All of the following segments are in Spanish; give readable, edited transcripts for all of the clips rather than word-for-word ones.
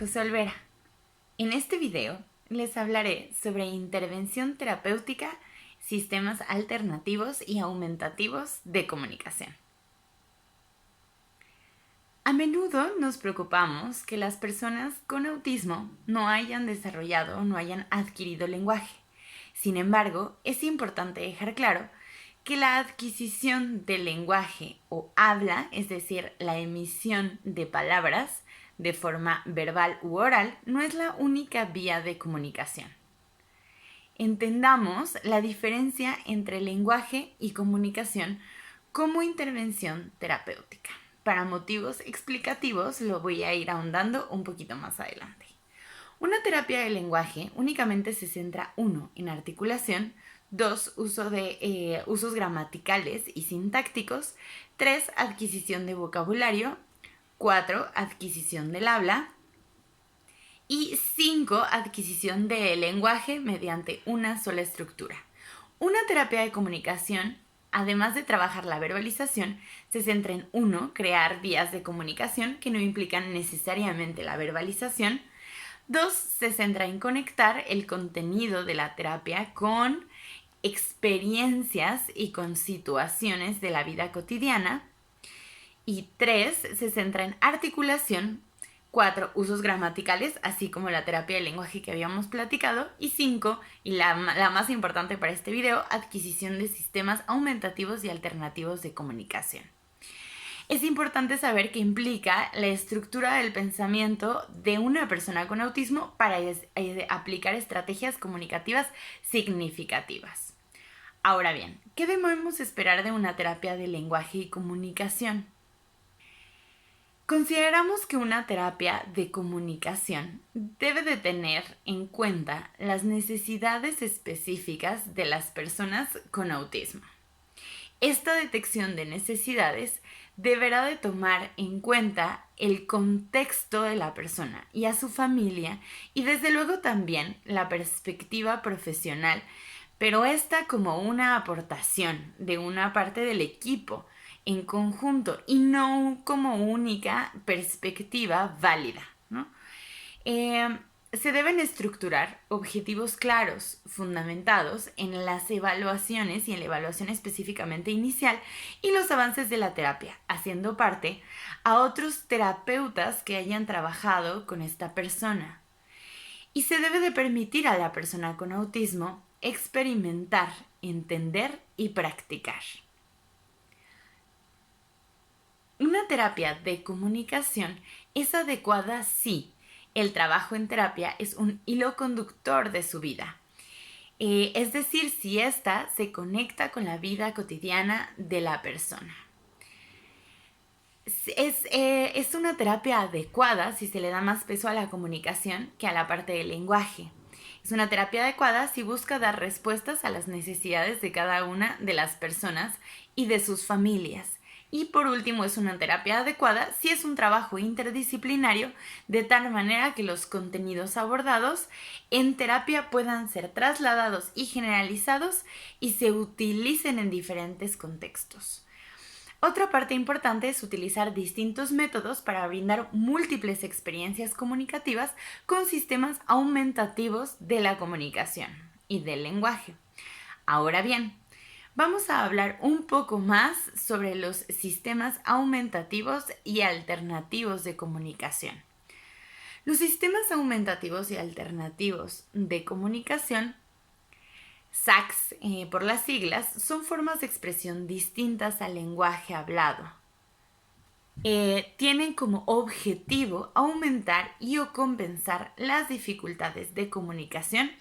José Olvera. En este video les hablaré sobre intervención terapéutica, sistemas alternativos y aumentativos de comunicación. A menudo nos preocupamos que las personas con autismo no hayan desarrollado o no hayan adquirido lenguaje. Sin embargo, es importante dejar claro que la adquisición del lenguaje o habla, es decir, la emisión de palabras de forma verbal u oral, no es la única vía de comunicación. Entendamos la diferencia entre lenguaje y comunicación como intervención terapéutica. Para motivos explicativos lo voy a ir ahondando un poquito más adelante. Una terapia de lenguaje únicamente se centra 1. En articulación, 2. Usos gramaticales y sintácticos, 3. Adquisición de vocabulario, 4. Adquisición del habla y 5. Adquisición del lenguaje mediante una sola estructura. Una terapia de comunicación, además de trabajar la verbalización, se centra en 1. Crear vías de comunicación que no implican necesariamente la verbalización. 2. Se centra en conectar el contenido de la terapia con experiencias y con situaciones de la vida cotidiana. Y 3. Se centra en articulación. 4. Usos gramaticales, así como la terapia del lenguaje que habíamos platicado. Y 5, y la más importante para este video, adquisición de sistemas aumentativos y alternativos de comunicación. Es importante saber qué implica la estructura del pensamiento de una persona con autismo para aplicar estrategias comunicativas significativas. Ahora bien, ¿qué debemos esperar de una terapia de lenguaje y comunicación? Consideramos que una terapia de comunicación debe de tener en cuenta las necesidades específicas de las personas con autismo. Esta detección de necesidades deberá de tomar en cuenta el contexto de la persona y a su familia y desde luego también la perspectiva profesional, pero esta como una aportación de una parte del equipo en conjunto y no como única perspectiva válida, ¿no? Se deben estructurar objetivos claros, fundamentados en las evaluaciones y en la evaluación específicamente inicial y los avances de la terapia, haciendo parte a otros terapeutas que hayan trabajado con esta persona. Y se debe de permitir a la persona con autismo experimentar, entender y practicar. Una terapia de comunicación es adecuada si el trabajo en terapia es un hilo conductor de su vida. Es decir, si ésta se conecta con la vida cotidiana de la persona. Es una terapia adecuada si se le da más peso a la comunicación que a la parte del lenguaje. Es una terapia adecuada si busca dar respuestas a las necesidades de cada una de las personas y de sus familias. Y por último, es una terapia adecuada si es un trabajo interdisciplinario, de tal manera que los contenidos abordados en terapia puedan ser trasladados y generalizados y se utilicen en diferentes contextos. Otra parte importante es utilizar distintos métodos para brindar múltiples experiencias comunicativas con sistemas aumentativos de la comunicación y del lenguaje. Ahora bien, vamos a hablar un poco más sobre los sistemas aumentativos y alternativos de comunicación. Los sistemas aumentativos y alternativos de comunicación, SACS por las siglas, son formas de expresión distintas al lenguaje hablado. Tienen como objetivo aumentar y o compensar las dificultades de comunicación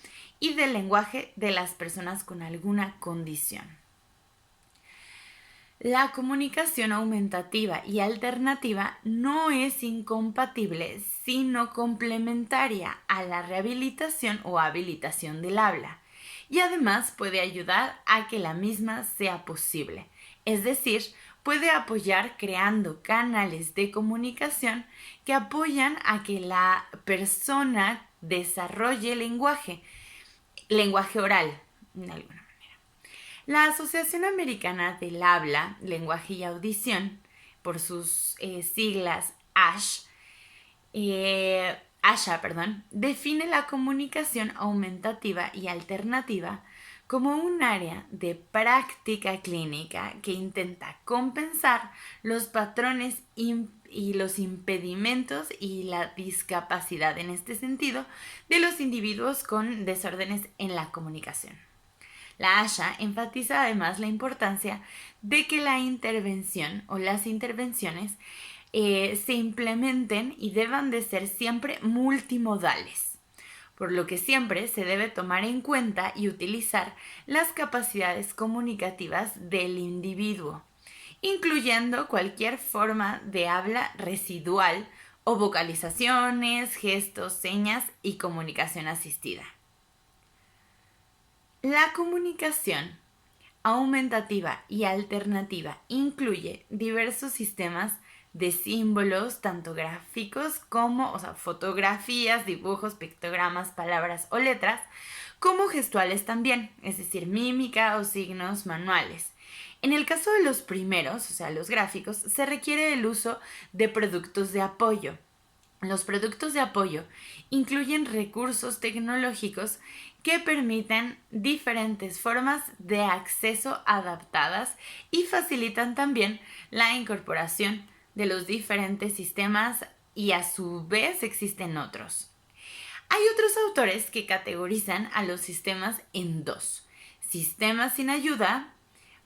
y del lenguaje de las personas con alguna condición. La comunicación aumentativa y alternativa no es incompatible, sino complementaria a la rehabilitación o habilitación del habla, y además puede ayudar a que la misma sea posible, es decir, puede apoyar creando canales de comunicación que apoyan a que la persona desarrolle lenguaje oral, de alguna manera. La Asociación Americana del Habla, Lenguaje y Audición, por sus siglas ASH, define la comunicación aumentativa y alternativa como un área de práctica clínica que intenta compensar los patrones y los impedimentos y la discapacidad en este sentido de los individuos con desórdenes en la comunicación. La ASHA enfatiza además la importancia de que la intervención o las intervenciones se implementen y deban de ser siempre multimodales, por lo que siempre se debe tomar en cuenta y utilizar las capacidades comunicativas del individuo, incluyendo cualquier forma de habla residual o vocalizaciones, gestos, señas y comunicación asistida. La comunicación aumentativa y alternativa incluye diversos sistemas de símbolos, tanto gráficos como, fotografías, dibujos, pictogramas, palabras o letras, como gestuales también, es decir, mímica o signos manuales. En el caso de los primeros, los gráficos, se requiere el uso de productos de apoyo. Los productos de apoyo incluyen recursos tecnológicos que permiten diferentes formas de acceso adaptadas y facilitan también la incorporación de los diferentes sistemas y a su vez existen otros. Hay otros autores que categorizan a los sistemas en dos: sistemas sin ayuda,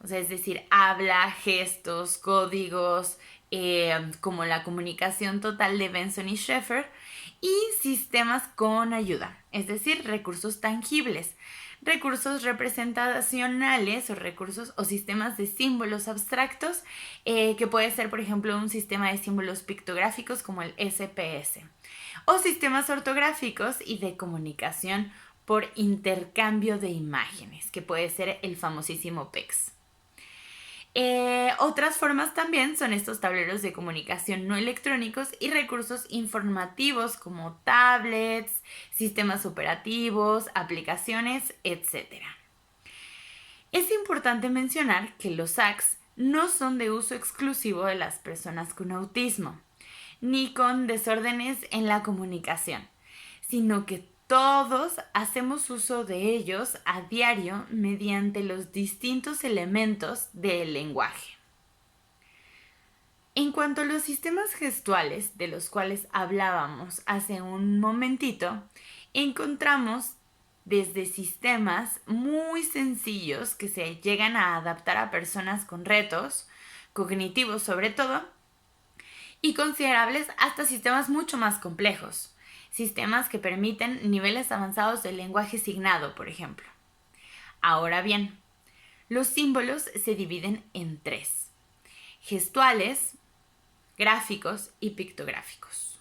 es decir, habla, gestos, códigos, como la comunicación total de Benson y Schaeffer, y sistemas con ayuda, es decir, recursos tangibles, recursos representacionales o recursos o sistemas de símbolos abstractos, que puede ser, por ejemplo, un sistema de símbolos pictográficos como el SPS, o sistemas ortográficos y de comunicación por intercambio de imágenes, que puede ser el famosísimo PEX. Otras formas también son estos tableros de comunicación no electrónicos y recursos informativos como tablets, sistemas operativos, aplicaciones, etc. Es importante mencionar que los ACS no son de uso exclusivo de las personas con autismo, ni con desórdenes en la comunicación, sino que todos hacemos uso de ellos a diario mediante los distintos elementos del lenguaje. En cuanto a los sistemas gestuales de los cuales hablábamos hace un momentito, encontramos desde sistemas muy sencillos que se llegan a adaptar a personas con retos, cognitivos sobre todo, y considerables hasta sistemas mucho más complejos. Sistemas que permiten niveles avanzados del lenguaje signado, por ejemplo. Ahora bien, los símbolos se dividen en tres: gestuales, gráficos y pictográficos.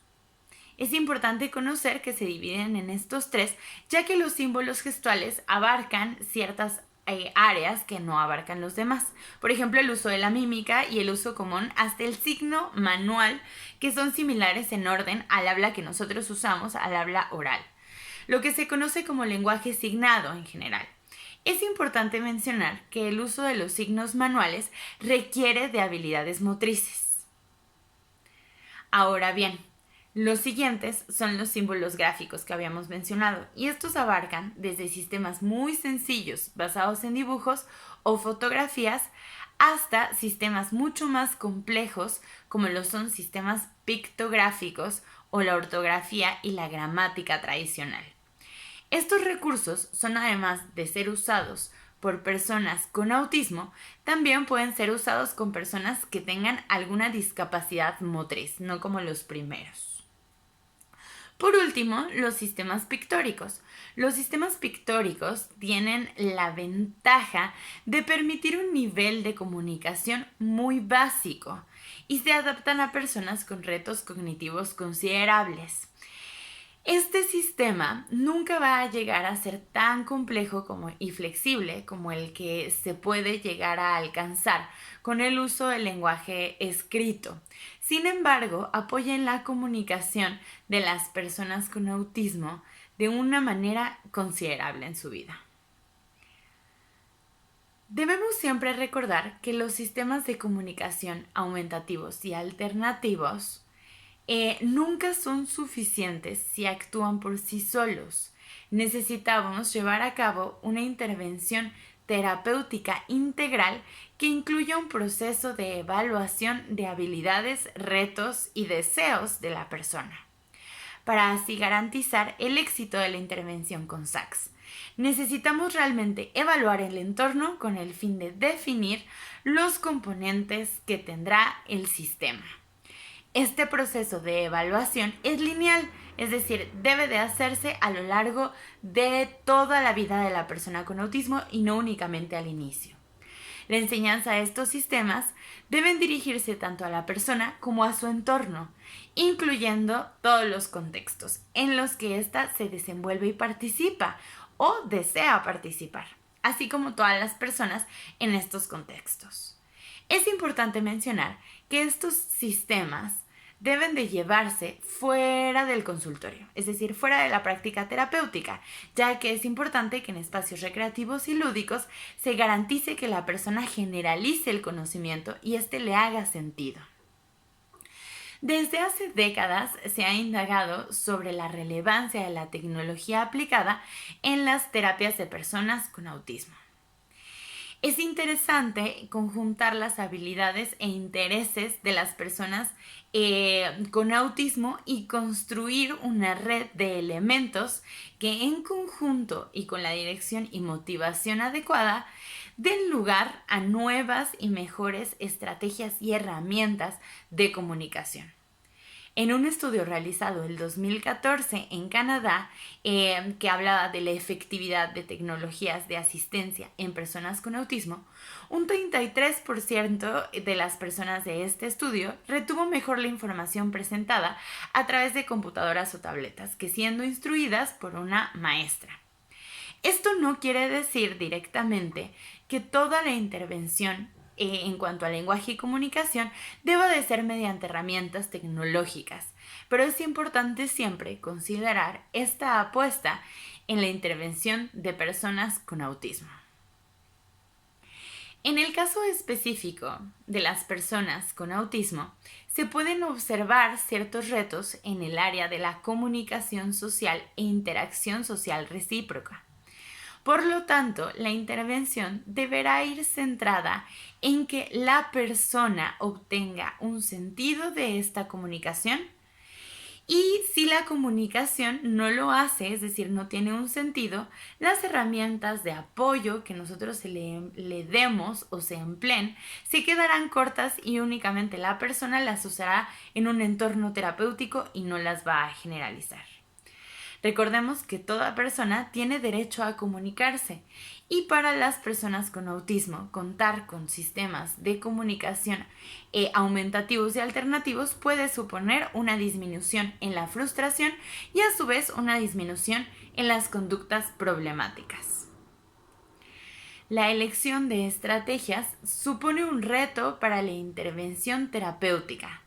Es importante conocer que se dividen en estos tres, ya que los símbolos gestuales abarcan ciertas áreas que no abarcan los demás. Por ejemplo, el uso de la mímica y el uso común hasta el signo manual, que son similares en orden al habla que nosotros usamos, al habla oral, lo que se conoce como lenguaje signado en general. Es importante mencionar que el uso de los signos manuales requiere de habilidades motrices. Ahora bien, los siguientes son los símbolos gráficos que habíamos mencionado, y estos abarcan desde sistemas muy sencillos basados en dibujos o fotografías hasta sistemas mucho más complejos como lo son sistemas pictográficos o la ortografía y la gramática tradicional. Estos recursos son, además de ser usados por personas con autismo, también pueden ser usados con personas que tengan alguna discapacidad motriz, no como los primeros. Por último, los sistemas pictóricos. Los sistemas pictóricos tienen la ventaja de permitir un nivel de comunicación muy básico y se adaptan a personas con retos cognitivos considerables. Este sistema nunca va a llegar a ser tan complejo y flexible como el que se puede llegar a alcanzar con el uso del lenguaje escrito. Sin embargo, apoya en la comunicación de las personas con autismo de una manera considerable en su vida. Debemos siempre recordar que los sistemas de comunicación aumentativos y alternativos nunca son suficientes si actúan por sí solos. Necesitamos llevar a cabo una intervención terapéutica integral que incluya un proceso de evaluación de habilidades, retos y deseos de la persona, para así garantizar el éxito de la intervención con SACS. Necesitamos realmente evaluar el entorno con el fin de definir los componentes que tendrá el sistema. Este proceso de evaluación es lineal, es decir, debe de hacerse a lo largo de toda la vida de la persona con autismo y no únicamente al inicio. La enseñanza de estos sistemas deben dirigirse tanto a la persona como a su entorno, incluyendo todos los contextos en los que ésta se desenvuelve y participa o desea participar, así como todas las personas en estos contextos. Es importante mencionar que estos sistemas deben de llevarse fuera del consultorio, es decir, fuera de la práctica terapéutica, ya que es importante que en espacios recreativos y lúdicos se garantice que la persona generalice el conocimiento y éste le haga sentido. Desde hace décadas se ha indagado sobre la relevancia de la tecnología aplicada en las terapias de personas con autismo. Es interesante conjuntar las habilidades e intereses de las personas con autismo y construir una red de elementos que en conjunto y con la dirección y motivación adecuada den lugar a nuevas y mejores estrategias y herramientas de comunicación. En un estudio realizado en 2014 en Canadá, que hablaba de la efectividad de tecnologías de asistencia en personas con autismo, un 33% de las personas de este estudio retuvo mejor la información presentada a través de computadoras o tabletas que siendo instruidas por una maestra. Esto no quiere decir directamente que toda la intervención en cuanto a lenguaje y comunicación deba de ser mediante herramientas tecnológicas, pero es importante siempre considerar esta apuesta en la intervención de personas con autismo. En el caso específico de las personas con autismo, se pueden observar ciertos retos en el área de la comunicación social e interacción social recíproca. Por lo tanto, la intervención deberá ir centrada en que la persona obtenga un sentido de esta comunicación y si la comunicación no lo hace, es decir, no tiene un sentido, las herramientas de apoyo que nosotros le demos o se empleen se quedarán cortas y únicamente la persona las usará en un entorno terapéutico y no las va a generalizar. Recordemos que toda persona tiene derecho a comunicarse y para las personas con autismo contar con sistemas de comunicación aumentativos y alternativos puede suponer una disminución en la frustración y a su vez una disminución en las conductas problemáticas. La elección de estrategias supone un reto para la intervención terapéutica.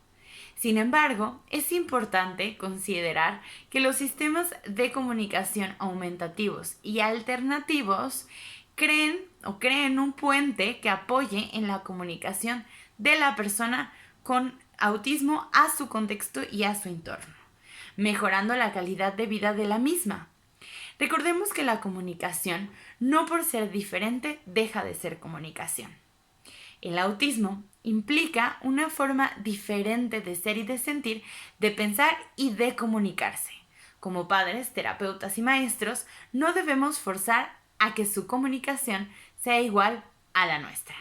Sin embargo, es importante considerar que los sistemas de comunicación aumentativos y alternativos creen un puente que apoye en la comunicación de la persona con autismo a su contexto y a su entorno, mejorando la calidad de vida de la misma. Recordemos que la comunicación, no por ser diferente, deja de ser comunicación. El autismo implica una forma diferente de ser y de sentir, de pensar y de comunicarse. Como padres, terapeutas y maestros, no debemos forzar a que su comunicación sea igual a la nuestra.